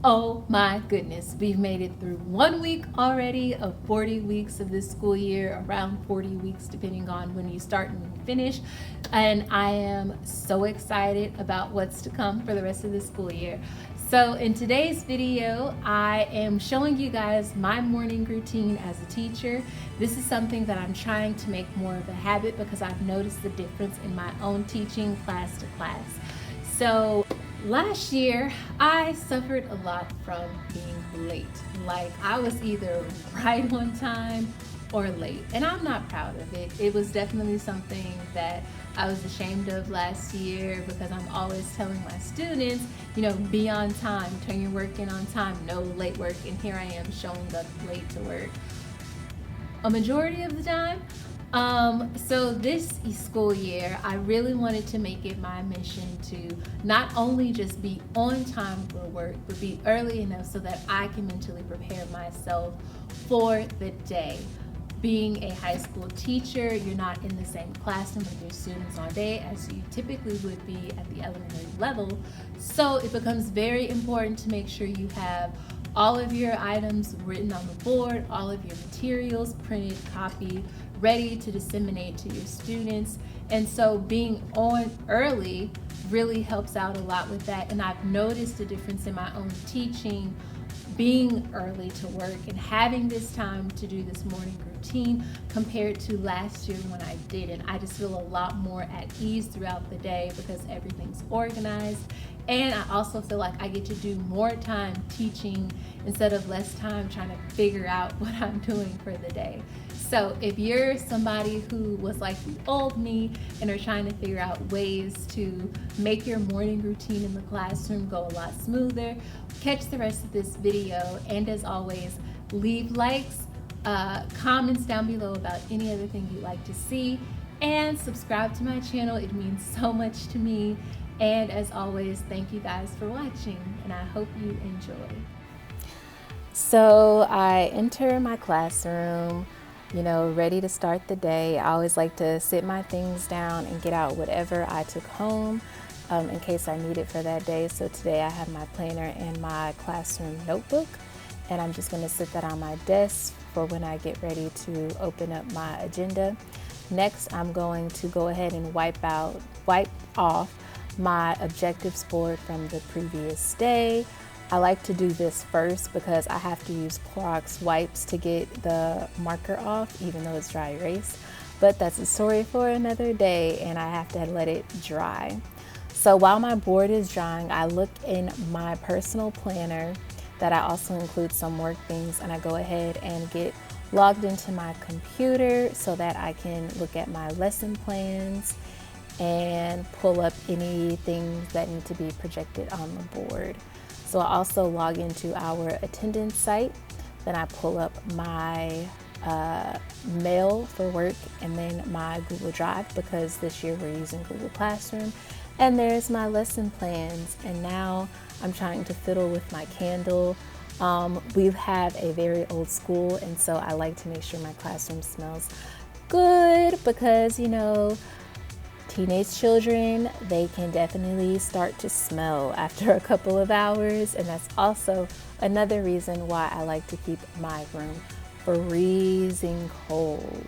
Oh my goodness, we've made it through 1 week already of 40 weeks of this school year, around 40 weeks depending on when you start and when you finish. And I am so excited about what's to come for the rest of the school year. So in today's video, I am showing you guys my morning routine as a teacher. This is something that I'm trying to make more of a habit because I've noticed the difference in my own teaching class to class. So last year, I suffered a lot from being late. Like I was either right on time or late, and I'm not proud of it. It was definitely something that I was ashamed of last year because I'm always telling my students, be on time, turn your work in on time, no late work, and here I am showing up late to work a majority of the time. So this school year, I really wanted to make it my mission to not only just be on time for work, but be early enough so that I can mentally prepare myself for the day. Being a high school teacher, you're not in the same classroom with your students all day as you typically would be at the elementary level. So it becomes very important to make sure you have all of your items written on the board, all of your materials printed, copied, ready to disseminate to your students. And so being on early really helps out a lot with that. And I've noticed a difference in my own teaching being early to work and having this time to do this morning routine compared to last year when I didn't. I just feel a lot more at ease throughout the day because everything's organized. And I also feel like I get to do more time teaching instead of less time trying to figure out what I'm doing for the day. So if you're somebody who was like the old me and are trying to figure out ways to make your morning routine in the classroom go a lot smoother, catch the rest of this video. And as always, leave likes, comments down below about any other thing you'd like to see, and subscribe to my channel. It means so much to me. And as always, thank you guys for watching, and I hope you enjoy. So I enter my classroom, ready to start the day. I always like to sit my things down and get out whatever I took home in case I need it for that day. So today I have my planner and my classroom notebook, and I'm just going to sit that on my desk for when I get ready to open up my agenda. Next, I'm going to go ahead and wipe off my objectives board from the previous day. I like to do this first because I have to use Clorox wipes to get the marker off, even though it's dry erase. But that's a story for another day, and I have to let it dry. So while my board is drying, I look in my personal planner that I also include some work things, and I go ahead and get logged into my computer so that I can look at my lesson plans and pull up anything that need to be projected on the board. So I also log into our attendance site, then I pull up my mail for work, and then my Google Drive because this year we're using Google Classroom, and there's my lesson plans. And now I'm trying to fiddle with my candle. We have a very old school, and so I like to make sure my classroom smells good because teenage children, they can definitely start to smell after a couple of hours, and that's also another reason why I like to keep my room freezing cold.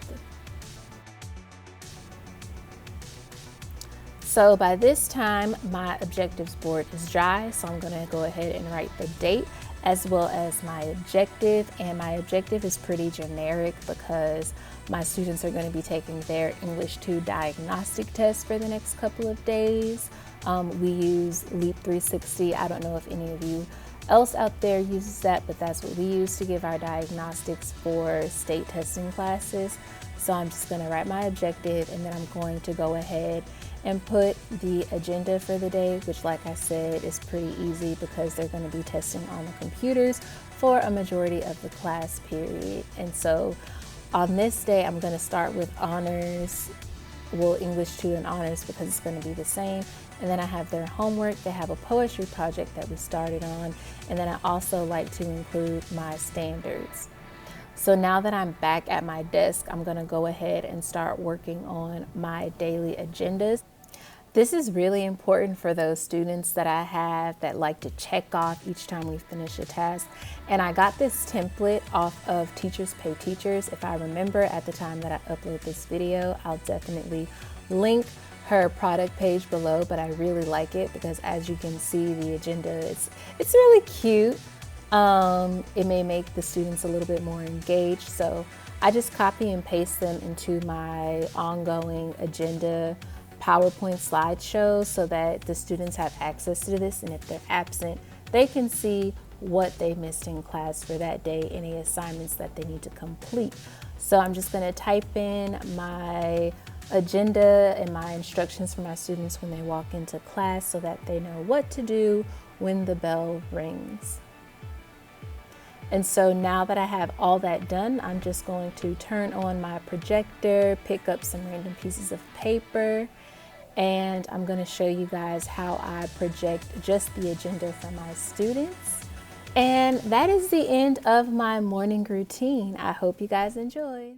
So by this time, my objectives board is dry, so I'm going to go ahead and write the date as well as my objective. And my objective is pretty generic because my students are going to be taking their English 2 diagnostic test for the next couple of days. We use Leap 360. I don't know if any of you else out there uses that, but that's what we use to give our diagnostics for state testing classes. So I'm just going to write my objective, and then I'm going to go ahead and put the agenda for the day, which, like I said, is pretty easy because they're going to be testing on the computers for a majority of the class period. And so on this day, I'm going to start with honors, English 2 and honors, because it's going to be the same. And then I have their homework. They have a poetry project that we started on. And then I also like to include my standards. So now that I'm back at my desk, I'm going to go ahead and start working on my daily agendas. This is really important for those students that I have that like to check off each time we finish a task. And I got this template off of Teachers Pay Teachers. If I remember at the time that I upload this video, I'll definitely link her product page below, but I really like it because as you can see, the agenda, it's really cute. It may make the students a little bit more engaged. So I just copy and paste them into my ongoing agenda PowerPoint slideshow so that the students have access to this, and if they're absent, they can see what they missed in class for that day, any assignments that they need to complete. So I'm just gonna type in my agenda and my instructions for my students when they walk into class so that they know what to do when the bell rings. And so now that I have all that done, I'm just going to turn on my projector, pick up some random pieces of paper, and I'm going to show you guys how I project just the agenda for my students. And that is the end of my morning routine. I hope you guys enjoyed.